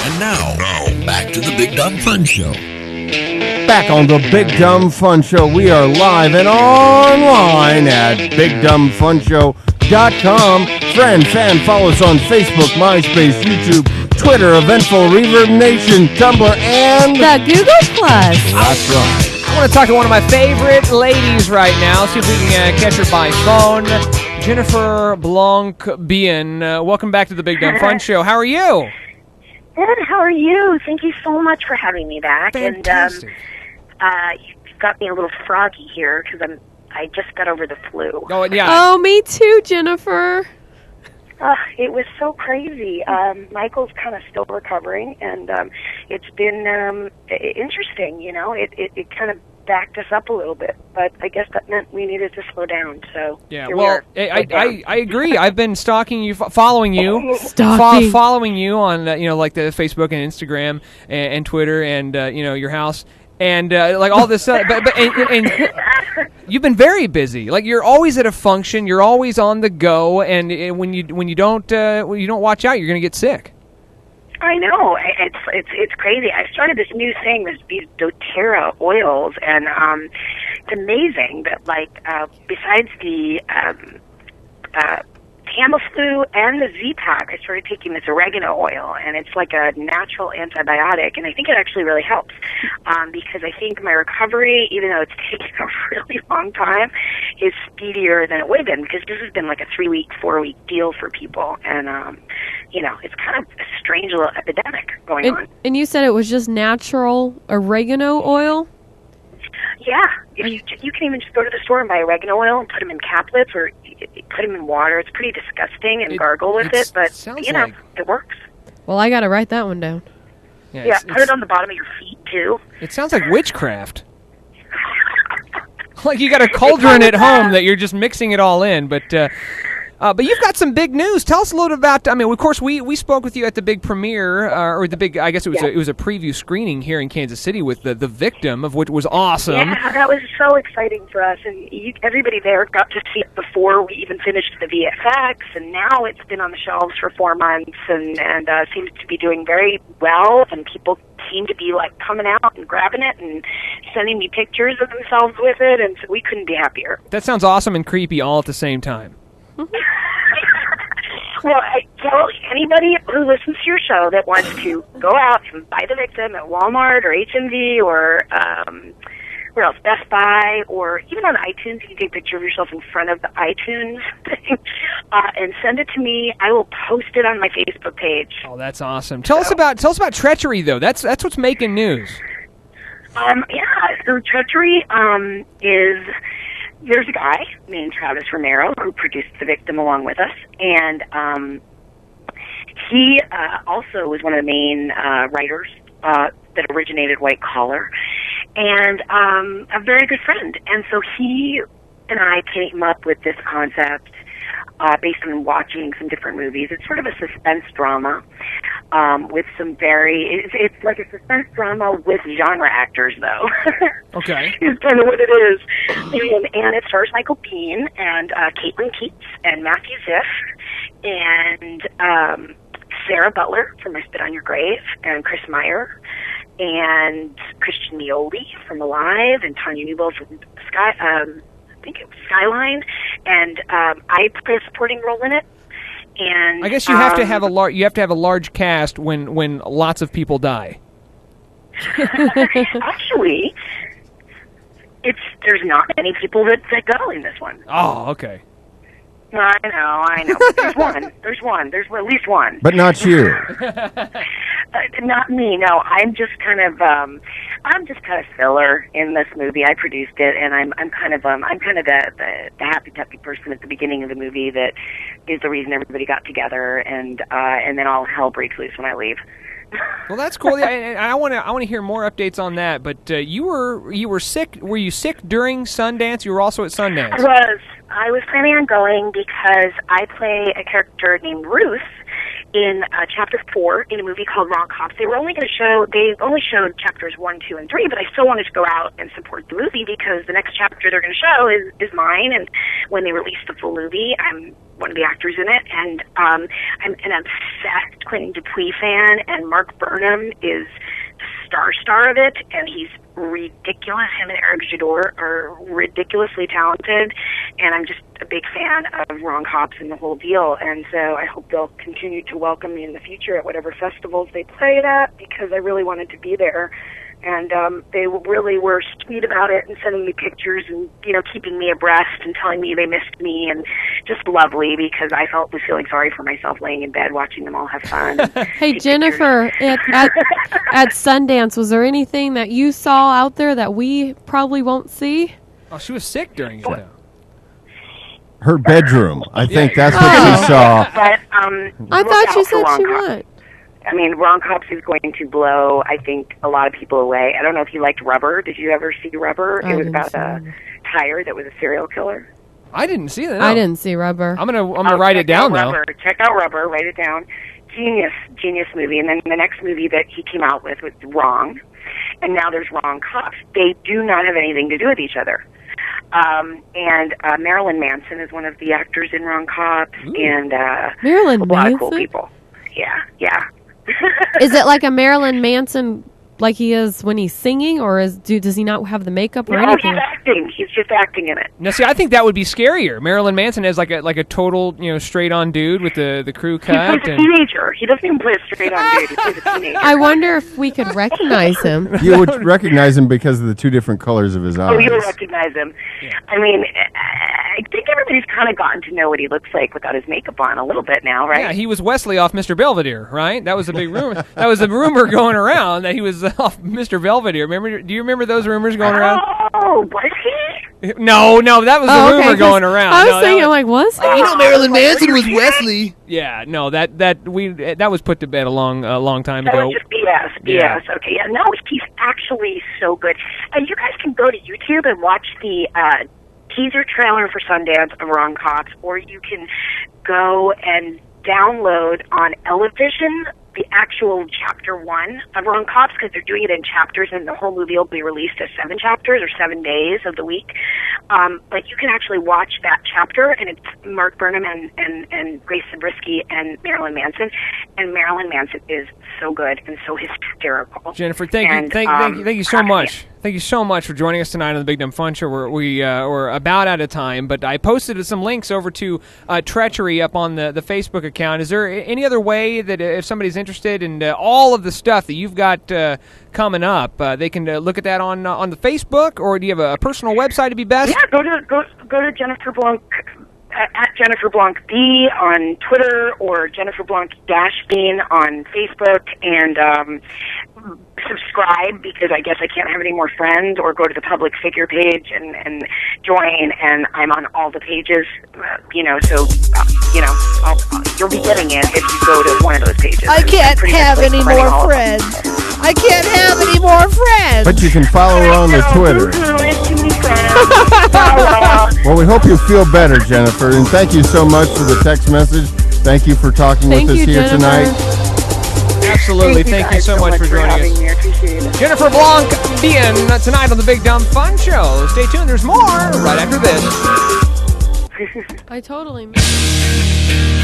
And now, back to the Big Dumb Fun Show. Back on the Big Dumb Fun Show, we are live and online at BigDumbFunShow.com. Friend, fan, follow us on Facebook, MySpace, YouTube, Twitter, Eventful, Reverb Nation, Tumblr, and the Google Plus. That's right. I want to talk to one of my favorite ladies right now. See if we can catch her by phone. Jennifer Blanc-biehn. Welcome back to the Big Dumb Fun Show. How are you? Good. How are you? Thank you so much for having me back. Fantastic. And you've got me a little froggy here because I just got over the flu. Oh, yeah. Oh, me too, Jennifer. It was so crazy. Michael's kind of still recovering, and it's been interesting. You know, it kind of backed us up a little bit, but I guess that meant we needed to slow down. So yeah, here well, we are. I agree. I've been stalking you, following you, following you on like the Facebook and Instagram and Twitter and your house. And like all this, but you've been very busy. Like you're always at a function, you're always on the go, and when you don't watch out, you're going to get sick. I know, it's crazy. I started this new thing, these doTERRA oils, and it's amazing that besides the Tamiflu and the Z-Pack, I started taking this oregano oil, and it's like a natural antibiotic, and I think it actually really helps because I think my recovery, even though it's taken a really long time, is speedier than it would have been, because this has been like a 3-week, 4-week deal for people, and it's kind of a strange little epidemic going on. And you said it was just natural oregano oil? Yeah, you can even just go to the store and buy oregano oil and put them in caplets or put them in water. It's pretty disgusting and gargle with it, but it works. Well, I got to write that one down. Yeah, put it on the bottom of your feet too. It sounds like witchcraft. Like you got a cauldron at home that you're just mixing it all in, but you've got some big news. Tell us a little about. I mean, of course, we spoke with you at the big premiere, or the big. I guess it was a preview screening here in Kansas City with the Victim, of which was awesome. Yeah, that was so exciting for us, and everybody there got to see it before we even finished the VFX, and now it's been on the shelves for 4 months, and seems to be doing very well, and people seem to be like coming out and grabbing it and sending me pictures of themselves with it, and so we couldn't be happier. That sounds awesome and creepy all at the same time. Well, I tell anybody who listens to your show that wants to go out and buy The Victim at Walmart or HMV or where else, Best Buy, or even on iTunes, you can take a picture of yourself in front of the iTunes thing and send it to me. I will post it on my Facebook page. Oh, that's awesome. Tell us about Treachery, though. That's what's making news. So Treachery is... There's a guy named Travis Romero who produced The Victim along with us, and he also was one of the main writers that originated White Collar, and a very good friend. And so he and I came up with this concept based on watching some different movies. It's sort of a suspense drama with some it's like a suspense drama with genre actors, though. Okay. Is kind of what it is. And it stars Michael Biehn and Caitlin Keats and Matthew Ziff and Sarah Butler from I Spit on Your Grave and Chris Meyer and Christian Mioli from Alive and Tanya Newell from I think it was Skyline, and I play a supporting role in it. And I guess you have to have a large cast when lots of people die. Actually, there's not many people that go in this one. Oh, okay. I know. But there's one. There's at least one. But not you. Not me. No, I'm just kind of filler in this movie. I produced it, and I'm kind of the happy person at the beginning of the movie that is the reason everybody got together, and then all hell breaks loose when I leave. Well, that's cool. Yeah, I want to hear more updates on that. But you were sick. Were you sick during Sundance? You were also at Sundance. I was planning on going because I play a character named Ruth in chapter 4 in a movie called Wrong Cops. They only showed chapters 1, 2, and 3, but I still wanted to go out and support the movie because the next chapter they're going to show is mine, and when they release the full movie, I'm one of the actors in it, and I'm an obsessed Clinton Dupuis fan, and Mark Burnham is the star of it, and he's ridiculous. Him and Eric Jadot are ridiculously talented, and I'm just a big fan of Wrong Cops and the whole deal, and so I hope they'll continue to welcome me in the future at whatever festivals they play it at, because I really wanted to be there. And they really were sweet about it and sending me pictures and, keeping me abreast and telling me they missed me, and just lovely, because I was feeling sorry for myself laying in bed watching them all have fun. Hey, Jennifer, at Sundance, was there anything that you saw out there that we probably won't see? Oh, she was sick during it, though. Her bedroom. I think that's what she saw. But I thought you said she would. I mean, Wrong Cops is going to blow, I think, a lot of people away. I don't know if you liked Rubber. Did you ever see Rubber? It was about a tire that was a serial killer. I didn't see that. No. I didn't see Rubber. I'm gonna write it down now. Check out Rubber. Write it down. Genius movie. And then the next movie that he came out with was Wrong, and now there's Wrong Cops. They do not have anything to do with each other. And Marilyn Manson is one of the actors in Wrong Cops. Ooh. And Marilyn a lot Manson? of cool people. Yeah. Is it like a Marilyn Manson, like he is when he's singing, or does he not have the makeup or anything? No, he's acting. He's just acting in it. Now, see, I think that would be scarier. Marilyn Manson is like a total, straight-on dude with the crew cut. He plays a teenager. He doesn't even play a straight-on dude. He plays a teenager. I wonder if we could recognize him. You would recognize him because of the two different colors of his eyes. Oh, you'll recognize him. Yeah. I mean, I think everybody's kind of gotten to know what he looks like without his makeup on a little bit now, right? Yeah, he was Wesley off Mr. Belvedere, right? That was a big rumor. That was a rumor going around that he was off Mr. Belvedere. Do you remember those rumors going around? Oh, was he? No, that was the rumor going around. I was thinking, was he? Marilyn Manson was Wesley. Yeah, no, that was put to bed a long time ago. That was just BS. Yeah. Okay, yeah, no, he's actually so good. And you guys can go to YouTube and watch the teaser trailer for Sundance of Wrong Cops, or you can go and download on Elevision the actual chapter 1 of Wrong Cops, because they're doing it in chapters, and the whole movie will be released as 7 chapters or 7 days of the week. But you can actually watch that chapter, and it's Mark Burnham and Grace Zabriskie and Marilyn Manson. And Marilyn Manson is so good and so hysterical. Jennifer, thank you so much. Thank you so much for joining us tonight on the Big Dumb Fun Show. We're about out of time, but I posted some links over to Treachery up on the Facebook account. Is there any other way that if somebody's interested in all of the stuff that you've got coming up, they can look at that on the Facebook, or do you have a personal website to be best? Yeah, go to Jennifer Blanc at Jennifer Blanc-B on Twitter, or Jennifer Blanc-biehn on Facebook, and subscribe, because I guess I can't have any more friends, or go to the public figure page and join, and I'm on all the pages, so you'll be getting it if you go to one of those pages. I can't have any more friends. I can't have any more friends. But you can follow her on the Twitter. Well, we hope you feel better, Jennifer, and thank you so much for the text message. Thank you for talking with us here tonight. Absolutely. Thank you so much for joining us. I appreciate it. Jennifer Blanc-biehn tonight on the Big Dumb Fun Show. Stay tuned. There's more right after this. I totally missed